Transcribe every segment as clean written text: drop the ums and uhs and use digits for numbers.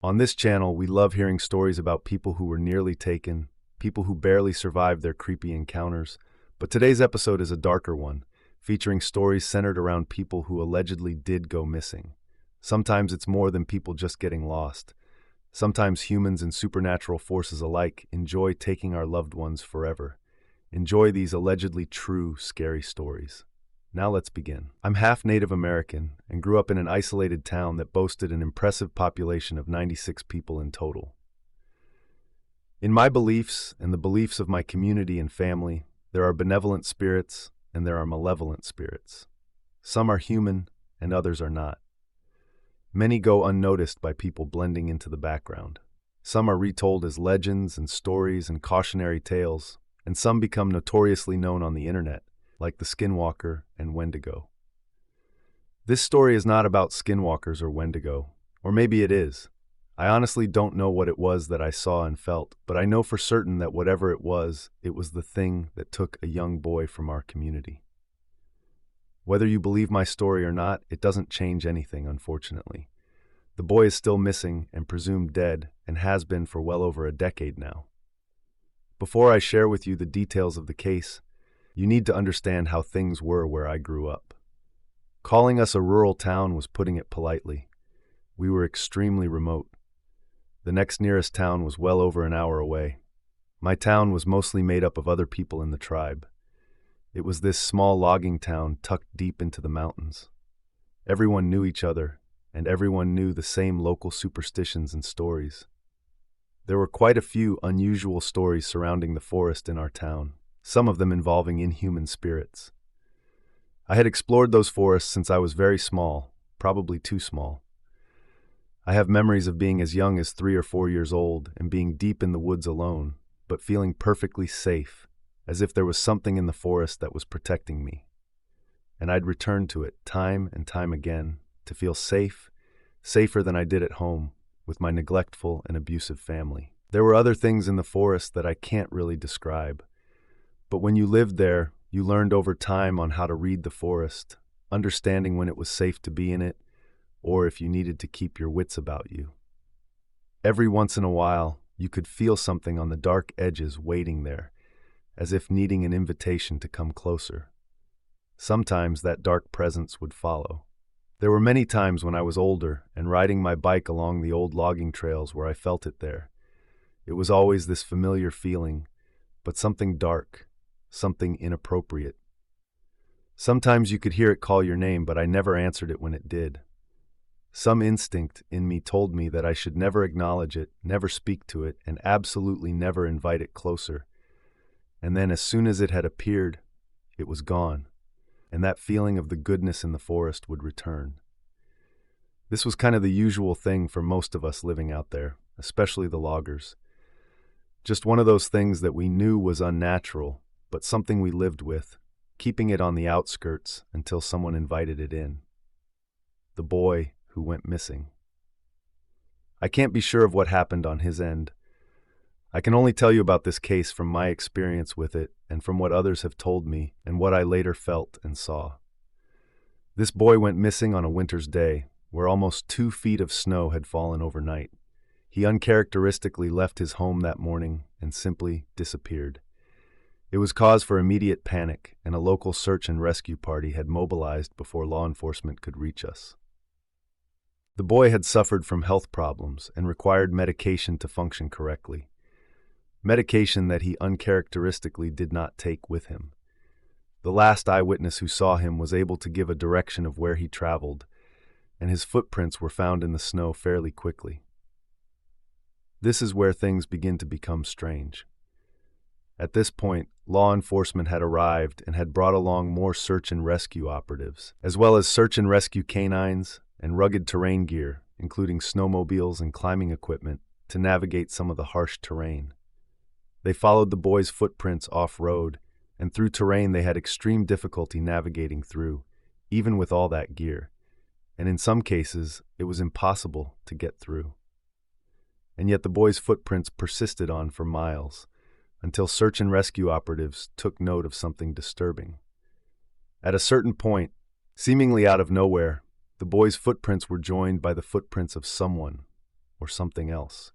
On this channel, we love hearing stories about people who were nearly taken, people who barely survived their creepy encounters. But today's episode is a darker one, featuring stories centered around people who allegedly did go missing. Sometimes it's more than people just getting lost. Sometimes humans and supernatural forces alike enjoy taking our loved ones forever. Enjoy these allegedly true, scary stories. Now let's begin. I'm half Native American and grew up in an isolated town that boasted an impressive population of 96 people in total. In my beliefs and the beliefs of my community and family, there are benevolent spirits and there are malevolent spirits. Some are human and others are not. Many go unnoticed by people blending into the background. Some are retold as legends and stories and cautionary tales, and some become notoriously known on the internet, like the Skinwalker and Wendigo. This story is not about Skinwalkers or Wendigo, or maybe it is. I honestly don't know what it was that I saw and felt, but I know for certain that whatever it was the thing that took a young boy from our community. Whether you believe my story or not, it doesn't change anything, unfortunately. The boy is still missing and presumed dead, and has been for well over a decade now. Before I share with you the details of the case, you need to understand how things were where I grew up. Calling us a rural town was putting it politely. We were extremely remote. The next nearest town was well over an hour away. My town was mostly made up of other people in the tribe. It was this small logging town tucked deep into the mountains. Everyone knew each other, and everyone knew the same local superstitions and stories. There were quite a few unusual stories surrounding the forest in our town, some of them involving inhuman spirits. I had explored those forests since I was very small, probably too small. I have memories of being as young as 3 or 4 years old and being deep in the woods alone, but feeling perfectly safe, as if there was something in the forest that was protecting me. And I'd return to it time and time again to feel safe, safer than I did at home, with my neglectful and abusive family. There were other things in the forest that I can't really describe. But when you lived there, you learned over time on how to read the forest, understanding when it was safe to be in it, or if you needed to keep your wits about you. Every once in a while, you could feel something on the dark edges waiting there, as if needing an invitation to come closer. Sometimes that dark presence would follow. There were many times when I was older and riding my bike along the old logging trails where I felt it there. It was always this familiar feeling, but something dark, something inappropriate. Sometimes you could hear it call your name, but I never answered it when it did. Some instinct in me told me that I should never acknowledge it, never speak to it, and absolutely never invite it closer. And then as soon as it had appeared, it was gone, and that feeling of the goodness in the forest would return. This was kind of the usual thing for most of us living out there, especially the loggers. Just one of those things that we knew was unnatural, but something we lived with, keeping it on the outskirts until someone invited it in. The boy who went missing. I can't be sure of what happened on his end. I can only tell you about this case from my experience with it and from what others have told me and what I later felt and saw. This boy went missing on a winter's day, where almost 2 feet of snow had fallen overnight. He uncharacteristically left his home that morning and simply disappeared. It was cause for immediate panic, and a local search and rescue party had mobilized before law enforcement could reach us. The boy had suffered from health problems and required medication to function correctly. Medication that he uncharacteristically did not take with him. The last eyewitness who saw him was able to give a direction of where he traveled, and his footprints were found in the snow fairly quickly. This is where things begin to become strange. At this point, law enforcement had arrived and had brought along more search and rescue operatives, as well as search and rescue canines and rugged terrain gear, including snowmobiles and climbing equipment, to navigate some of the harsh terrain. They followed the boy's footprints off-road, and through terrain they had extreme difficulty navigating through, even with all that gear, and in some cases it was impossible to get through. And yet the boy's footprints persisted on for miles, until search and rescue operatives took note of something disturbing. At a certain point, seemingly out of nowhere, the boy's footprints were joined by the footprints of someone, or something else.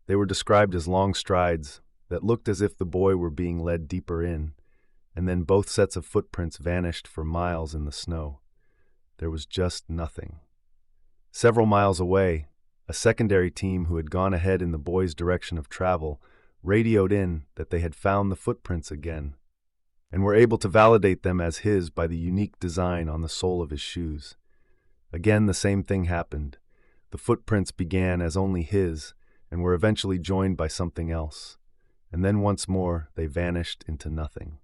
They were described as long strides that looked as if the boy were being led deeper in, and then both sets of footprints vanished for miles in the snow. There was just nothing. Several miles away, a secondary team who had gone ahead in the boy's direction of travel radioed in that they had found the footprints again, and were able to validate them as his by the unique design on the sole of his shoes. Again, the same thing happened. The footprints began as only his, and were eventually joined by something else, and then once more they vanished into nothing.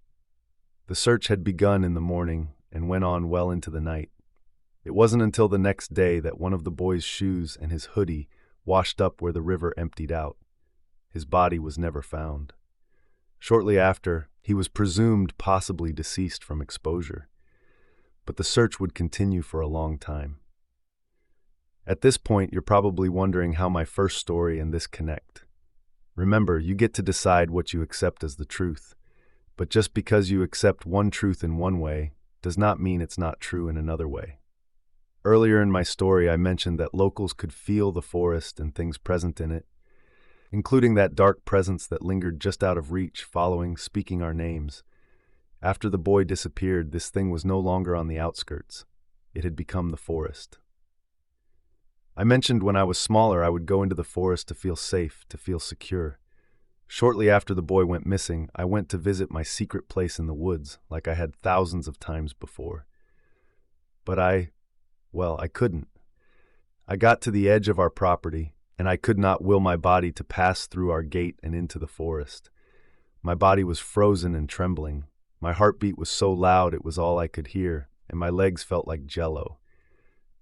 The search had begun in the morning and went on well into the night. It wasn't until the next day that one of the boy's shoes and his hoodie washed up where the river emptied out. His body was never found. Shortly after, he was presumed possibly deceased from exposure, but the search would continue for a long time. At this point, you're probably wondering how my first story and this connect. Remember, you get to decide what you accept as the truth, but just because you accept one truth in one way does not mean it's not true in another way. Earlier in my story, I mentioned that locals could feel the forest and things present in it, including that dark presence that lingered just out of reach, following, speaking our names. After the boy disappeared, this thing was no longer on the outskirts. It had become the forest. I mentioned when I was smaller I would go into the forest to feel safe, to feel secure. Shortly after the boy went missing, I went to visit my secret place in the woods, like I had thousands of times before. But I couldn't. I got to the edge of our property, and I could not will my body to pass through our gate and into the forest. My body was frozen and trembling. My heartbeat was so loud it was all I could hear, and my legs felt like jello.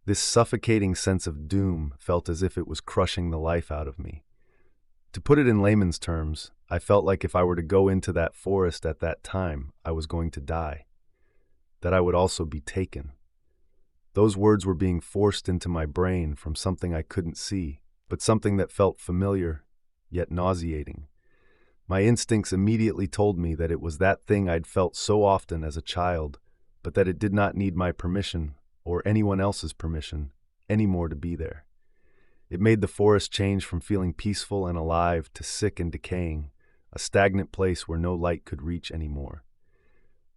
This suffocating sense of doom felt as if it was crushing the life out of me. To put it in layman's terms, I felt like if I were to go into that forest at that time, I was going to die. That I would also be taken. Those words were being forced into my brain from something I couldn't see, but something that felt familiar, yet nauseating. My instincts immediately told me that it was that thing I'd felt so often as a child, but that it did not need my permission, or anyone else's permission, anymore to be there. It made the forest change from feeling peaceful and alive to sick and decaying, a stagnant place where no light could reach anymore.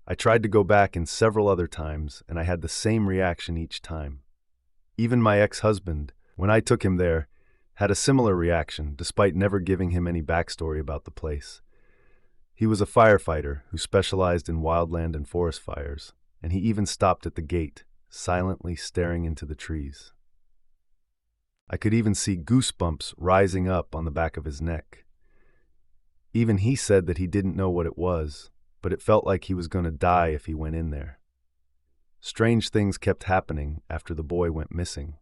I tried to go back in several other times, and I had the same reaction each time. Even my ex-husband, when I took him there, had a similar reaction, despite never giving him any backstory about the place. He was a firefighter who specialized in wildland and forest fires, and he even stopped at the gate, silently staring into the trees. I could even see goosebumps rising up on the back of his neck. Even he said that he didn't know what it was, but it felt like he was going to die if he went in there. Strange things kept happening after the boy went missing.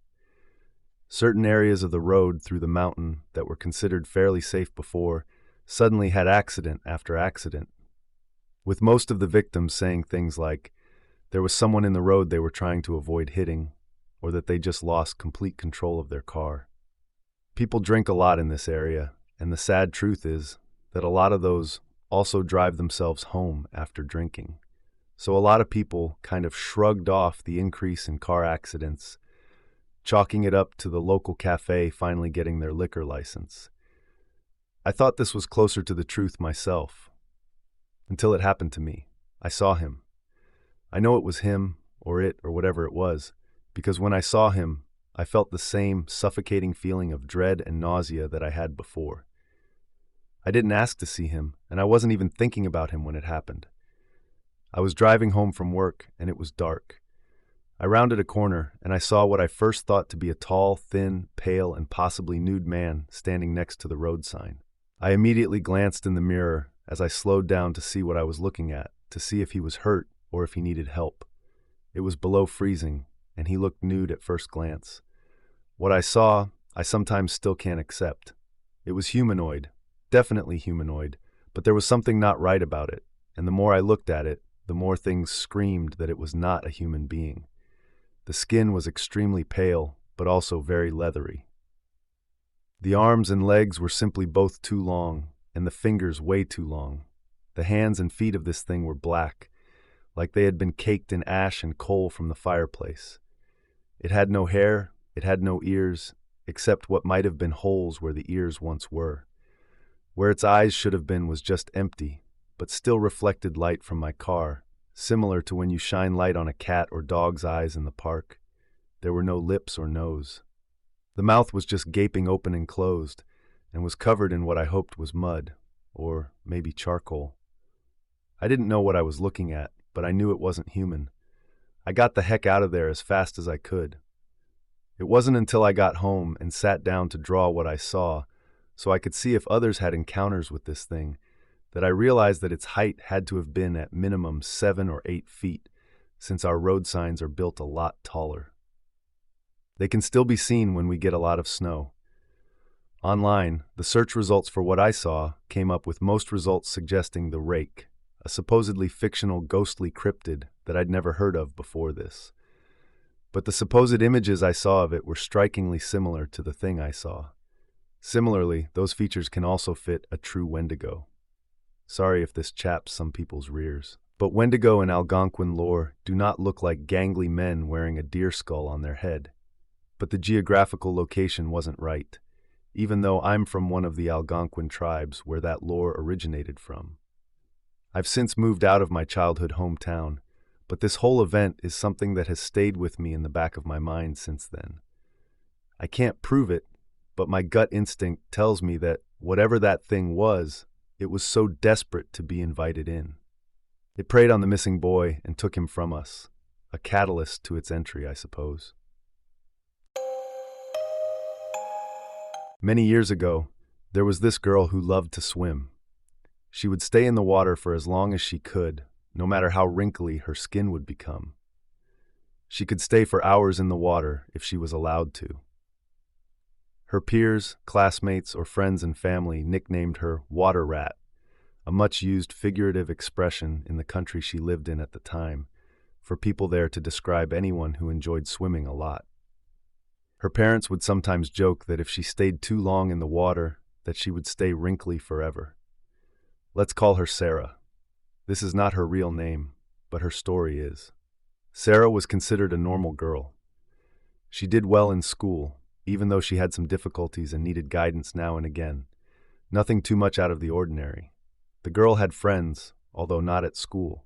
Certain areas of the road through the mountain that were considered fairly safe before suddenly had accident after accident, with most of the victims saying things like there was someone in the road they were trying to avoid hitting, or that they just lost complete control of their car. People drink a lot in this area, and the sad truth is that a lot of those also drive themselves home after drinking. So a lot of people kind of shrugged off the increase in car accidents, chalking it up to the local cafe finally getting their liquor license. I thought this was closer to the truth myself, until it happened to me. I saw him. I know it was him, or it, or whatever it was, because when I saw him, I felt the same suffocating feeling of dread and nausea that I had before. I didn't ask to see him, and I wasn't even thinking about him when it happened. I was driving home from work, and it was dark. I rounded a corner, and I saw what I first thought to be a tall, thin, pale, and possibly nude man standing next to the road sign. I immediately glanced in the mirror as I slowed down to see what I was looking at, to see if he was hurt or if he needed help. It was below freezing, and he looked nude at first glance. What I saw, I sometimes still can't accept. It was humanoid, definitely humanoid, but there was something not right about it, and the more I looked at it, the more things screamed that it was not a human being. The skin was extremely pale, but also very leathery. The arms and legs were simply both too long, and the fingers way too long. The hands and feet of this thing were black, like they had been caked in ash and coal from the fireplace. It had no hair, it had no ears, except what might have been holes where the ears once were. Where its eyes should have been was just empty, but still reflected light from my car, similar to when you shine light on a cat or dog's eyes in the park. There were no lips or nose. The mouth was just gaping open and closed, and was covered in what I hoped was mud, or maybe charcoal. I didn't know what I was looking at, but I knew it wasn't human. I got the heck out of there as fast as I could. It wasn't until I got home and sat down to draw what I saw, so I could see if others had encounters with this thing, that I realized that its height had to have been at minimum 7 or 8 feet, since our road signs are built a lot taller. They can still be seen when we get a lot of snow. Online, the search results for what I saw came up with most results suggesting the rake, a supposedly fictional ghostly cryptid that I'd never heard of before this. But the supposed images I saw of it were strikingly similar to the thing I saw. Similarly, those features can also fit a true Wendigo. Sorry if this chaps some people's rears. But Wendigo in Algonquin lore do not look like gangly men wearing a deer skull on their head. But the geographical location wasn't right, even though I'm from one of the Algonquin tribes where that lore originated from. I've since moved out of my childhood hometown, but this whole event is something that has stayed with me in the back of my mind since then. I can't prove it, but my gut instinct tells me that whatever that thing was, it was so desperate to be invited in. It preyed on the missing boy and took him from us, a catalyst to its entry, I suppose. Many years ago, there was this girl who loved to swim. She would stay in the water for as long as she could, no matter how wrinkly her skin would become. She could stay for hours in the water if she was allowed to. Her peers, classmates, or friends and family nicknamed her Water Rat, a much-used figurative expression in the country she lived in at the time, for people there to describe anyone who enjoyed swimming a lot. Her parents would sometimes joke that if she stayed too long in the water, that she would stay wrinkly forever. Let's call her Sarah. This is not her real name, but her story is. Sarah was considered a normal girl. She did well in school, even though she had some difficulties and needed guidance now and again. Nothing too much out of the ordinary. The girl had friends, although not at school.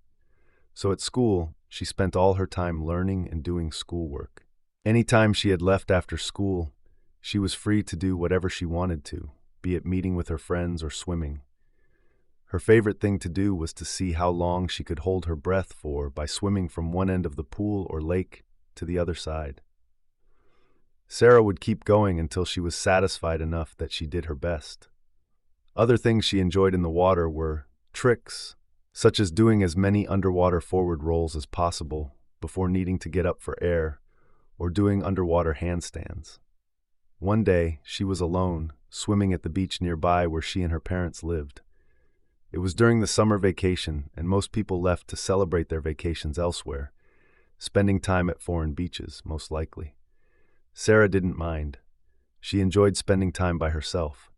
So at school, she spent all her time learning and doing schoolwork. Any time she had left after school, she was free to do whatever she wanted to, be it meeting with her friends or swimming. Her favorite thing to do was to see how long she could hold her breath for by swimming from one end of the pool or lake to the other side. Sarah would keep going until she was satisfied enough that she did her best. Other things she enjoyed in the water were tricks, such as doing as many underwater forward rolls as possible before needing to get up for air, or doing underwater handstands. One day, she was alone, swimming at the beach nearby where she and her parents lived. It was during the summer vacation, and most people left to celebrate their vacations elsewhere, spending time at foreign beaches, most likely. Sarah didn't mind. She enjoyed spending time by herself.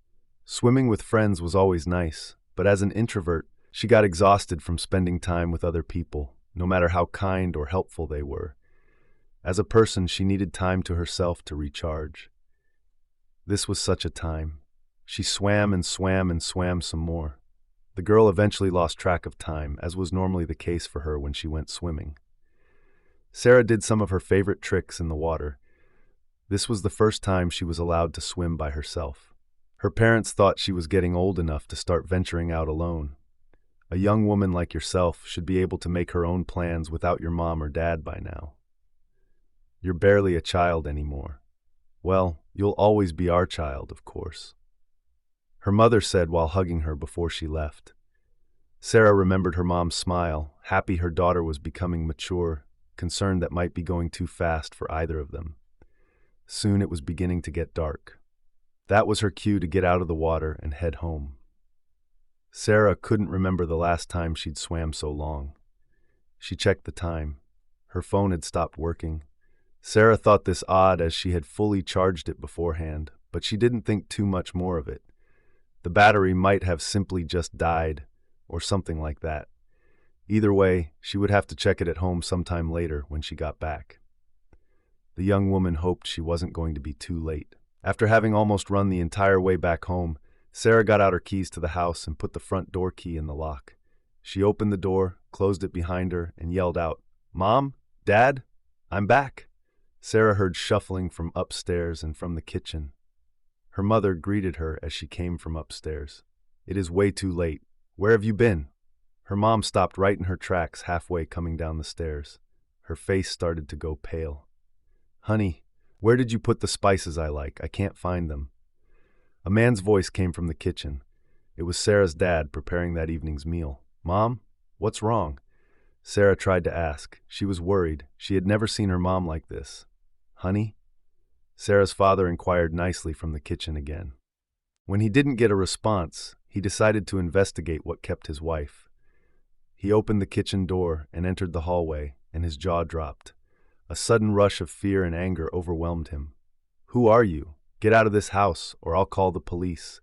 Swimming with friends was always nice, but as an introvert, she got exhausted from spending time with other people, no matter how kind or helpful they were. As a person, she needed time to herself to recharge. This was such a time. She swam and swam and swam some more. The girl eventually lost track of time, as was normally the case for her when she went swimming. Sarah did some of her favorite tricks in the water. This was the first time she was allowed to swim by herself. Her parents thought she was getting old enough to start venturing out alone. A young woman like yourself should be able to make her own plans without your mom or dad by now. You're barely a child anymore. Well, you'll always be our child, of course. Her mother said while hugging her before she left. Sarah remembered her mom's smile, happy her daughter was becoming mature, concerned that might be going too fast for either of them. Soon it was beginning to get dark. That was her cue to get out of the water and head home. Sarah couldn't remember the last time she'd swam so long. She checked the time. Her phone had stopped working. Sarah thought this odd as she had fully charged it beforehand, but she didn't think too much more of it. The battery might have simply just died, or something like that. Either way, she would have to check it at home sometime later when she got back. The young woman hoped she wasn't going to be too late. After having almost run the entire way back home, Sarah got out her keys to the house and put the front door key in the lock. She opened the door, closed it behind her, and yelled out, "Mom? Dad? I'm back." Sarah heard shuffling from upstairs and from the kitchen. Her mother greeted her as she came from upstairs. "It is way too late. Where have you been?" Her mom stopped right in her tracks halfway coming down the stairs. Her face started to go pale. "Honey, where did you put the spices I like? I can't find them." A man's voice came from the kitchen. It was Sarah's dad preparing that evening's meal. "Mom, what's wrong?" Sarah tried to ask. She was worried. She had never seen her mom like this. "Honey?" Sarah's father inquired nicely from the kitchen again. When he didn't get a response, he decided to investigate what kept his wife. He opened the kitchen door and entered the hallway, and his jaw dropped. A sudden rush of fear and anger overwhelmed him. "Who are you? Get out of this house, or I'll call the police."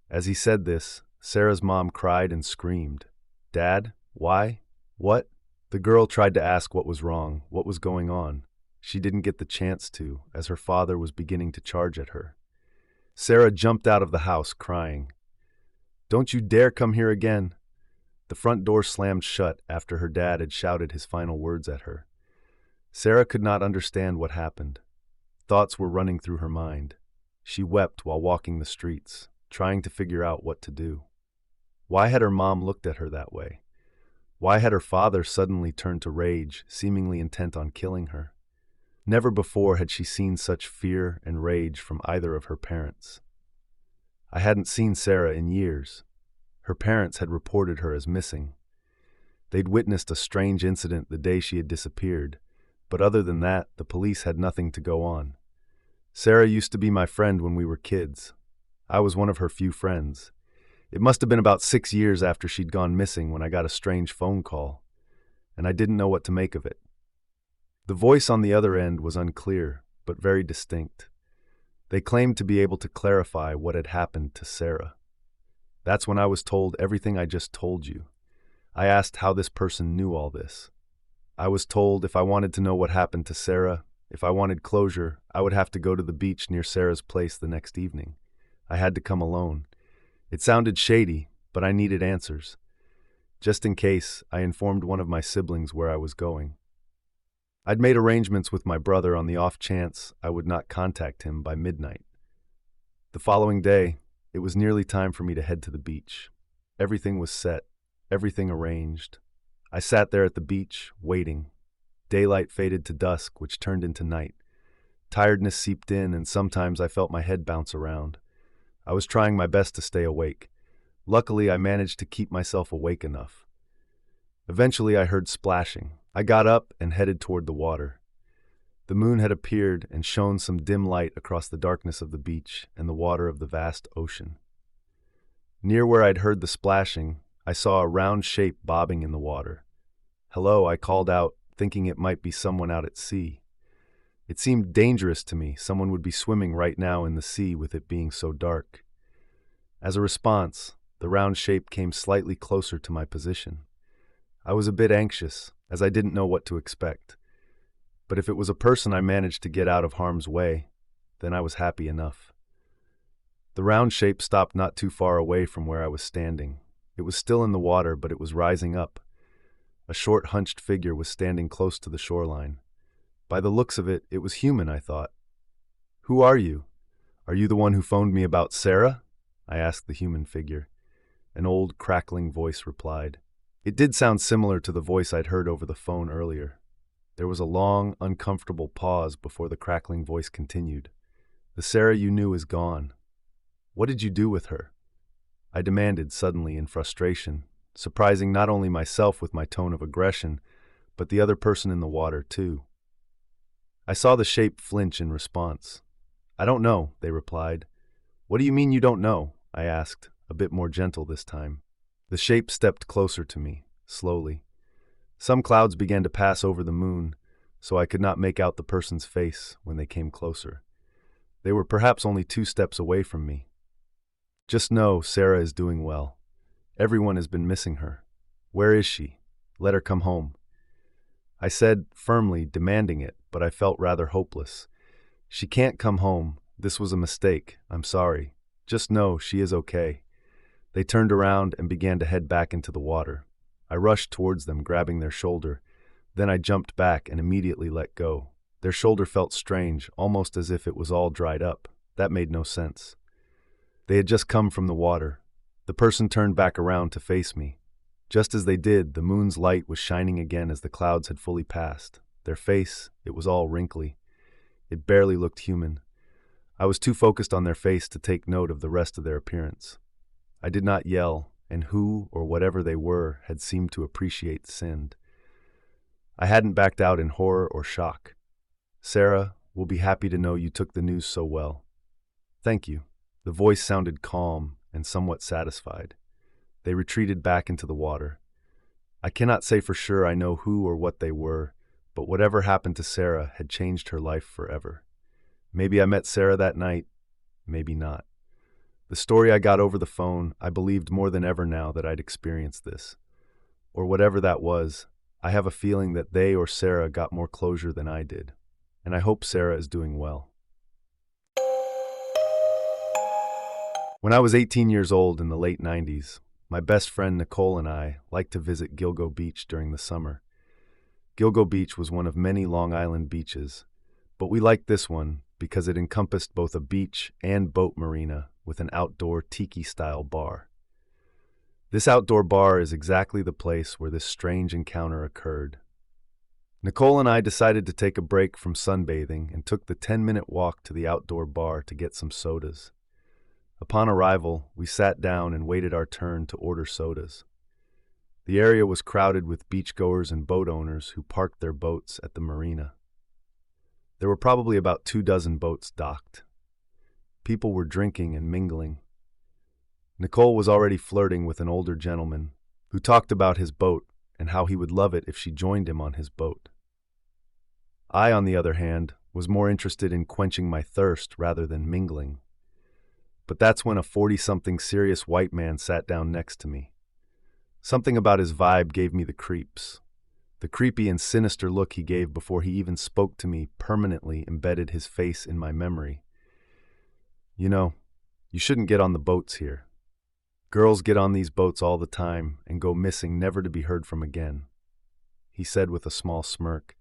As he said this, Sarah's mom cried and screamed. "Dad? Why? What?" The girl tried to ask what was wrong, what was going on. She didn't get the chance to, as her father was beginning to charge at her. Sarah jumped out of the house, crying. "Don't you dare come here again." The front door slammed shut after her dad had shouted his final words at her. Sarah could not understand what happened. Thoughts were running through her mind. She wept while walking the streets, trying to figure out what to do. Why had her mom looked at her that way? Why had her father suddenly turned to rage, seemingly intent on killing her? Never before had she seen such fear and rage from either of her parents. I hadn't seen Sarah in years. Her parents had reported her as missing. They'd witnessed a strange incident the day she had disappeared, but other than that, the police had nothing to go on. Sarah used to be my friend when we were kids. I was one of her few friends. It must have been about 6 years after she'd gone missing when I got a strange phone call, and I didn't know what to make of it. The voice on the other end was unclear, but very distinct. They claimed to be able to clarify what had happened to Sarah. That's when I was told everything I just told you. I asked how this person knew all this. I was told if I wanted to know what happened to Sarah, if I wanted closure, I would have to go to the beach near Sarah's place the next evening. I had to come alone. It sounded shady, but I needed answers. Just in case, I informed one of my siblings where I was going. I'd made arrangements with my brother on the off chance I would not contact him by midnight. The following day, it was nearly time for me to head to the beach. Everything was set, everything arranged. I sat there at the beach, waiting. Daylight faded to dusk, which turned into night. Tiredness seeped in, and sometimes I felt my head bounce around. I was trying my best to stay awake. Luckily, I managed to keep myself awake enough. Eventually, I heard splashing. I got up and headed toward the water. The moon had appeared and shone some dim light across the darkness of the beach and the water of the vast ocean. Near where I'd heard the splashing, I saw a round shape bobbing in the water. "Hello," I called out, thinking it might be someone out at sea. It seemed dangerous to me. Someone would be swimming right now in the sea with it being so dark. As a response, the round shape came slightly closer to my position. I was a bit anxious, as I didn't know what to expect. But if it was a person I managed to get out of harm's way, then I was happy enough. The round shape stopped not too far away from where I was standing. It was still in the water, but it was rising up. A short, hunched figure was standing close to the shoreline. By the looks of it, it was human, I thought. "Who are you? Are you the one who phoned me about Sarah?" I asked the human figure. An old, crackling voice replied. It did sound similar to the voice I'd heard over the phone earlier. There was a long, uncomfortable pause before the crackling voice continued. "The Sarah you knew is gone. What did you do with her?" I demanded suddenly in frustration, surprising not only myself with my tone of aggression, but the other person in the water, too. I saw the shape flinch in response. "I don't know," they replied. "What do you mean you don't know?" I asked, a bit more gentle this time. The shape stepped closer to me, slowly. Some clouds began to pass over the moon, so I could not make out the person's face when they came closer. They were perhaps only 2 steps away from me. "Just know Sarah is doing well. Everyone has been missing her. Where is she? Let her come home." I said, firmly, demanding it, but I felt rather hopeless. "She can't come home. This was a mistake. I'm sorry. Just know she is okay." They turned around and began to head back into the water. I rushed towards them, grabbing their shoulder. Then I jumped back and immediately let go. Their shoulder felt strange, almost as if it was all dried up. That made no sense. They had just come from the water. The person turned back around to face me. Just as they did, the moon's light was shining again as the clouds had fully passed. Their face, it was all wrinkly. It barely looked human. I was too focused on their face to take note of the rest of their appearance. I did not yell, and who or whatever they were had seemed to appreciate sin. I hadn't backed out in horror or shock. "Sarah, we'll be happy to know you took the news so well." "Thank you." The voice sounded calm and somewhat satisfied. They retreated back into the water. I cannot say for sure I know who or what they were, but whatever happened to Sarah had changed her life forever. Maybe I met Sarah that night, maybe not. The story I got over the phone, I believed more than ever now that I'd experienced this. Or whatever that was, I have a feeling that they or Sarah got more closure than I did. And I hope Sarah is doing well. When I was 18 years old in the late 90s, my best friend Nicole and I liked to visit Gilgo Beach during the summer. Gilgo Beach was one of many Long Island beaches, but we liked this one because it encompassed both a beach and boat marina with an outdoor tiki-style bar. This outdoor bar is exactly the place where this strange encounter occurred. Nicole and I decided to take a break from sunbathing and took the 10-minute walk to the outdoor bar to get some sodas. Upon arrival, we sat down and waited our turn to order sodas. The area was crowded with beachgoers and boat owners who parked their boats at the marina. There were probably about 24 boats docked. People were drinking and mingling. Nicole was already flirting with an older gentleman who talked about his boat and how he would love it if she joined him on his boat. I, on the other hand, was more interested in quenching my thirst rather than mingling. But that's when a 40-something serious white man sat down next to me. Something about his vibe gave me the creeps. The creepy and sinister look he gave before he even spoke to me permanently embedded his face in my memory. "You know, you shouldn't get on the boats here. Girls get on these boats all the time and go missing, never to be heard from again," he said with a small smirk.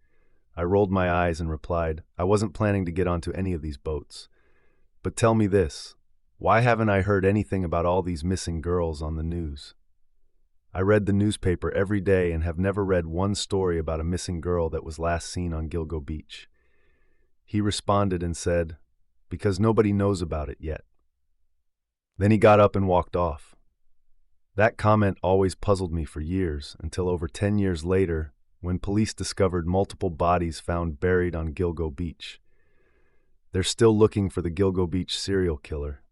I rolled my eyes and replied, "I wasn't planning to get onto any of these boats. But tell me this. Why haven't I heard anything about all these missing girls on the news? I read the newspaper every day and have never read one story about a missing girl that was last seen on Gilgo Beach." He responded and said, "Because nobody knows about it yet." Then he got up and walked off. That comment always puzzled me for years, until over 10 years later, when police discovered multiple bodies found buried on Gilgo Beach. They're still looking for the Gilgo Beach serial killer.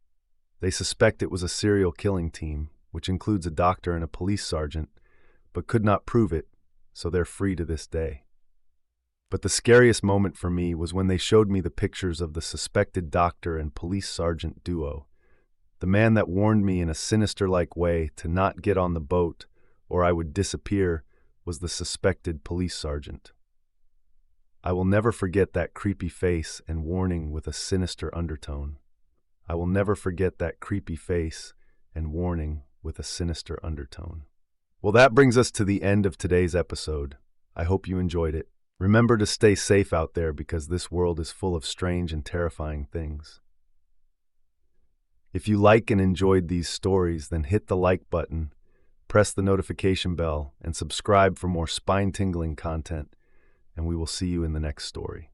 They suspect it was a serial killing team, which includes a doctor and a police sergeant, but could not prove it, so they're free to this day. But the scariest moment for me was when they showed me the pictures of the suspected doctor and police sergeant duo. The man that warned me in a sinister-like way to not get on the boat or I would disappear was the suspected police sergeant. I will never forget that creepy face and warning with a sinister undertone. I will never forget that creepy face and warning with a sinister undertone. Well, that brings us to the end of today's episode. I hope you enjoyed it. Remember to stay safe out there because this world is full of strange and terrifying things. If you like and enjoyed these stories, then hit the like button, press the notification bell, and subscribe for more spine-tingling content, and we will see you in the next story.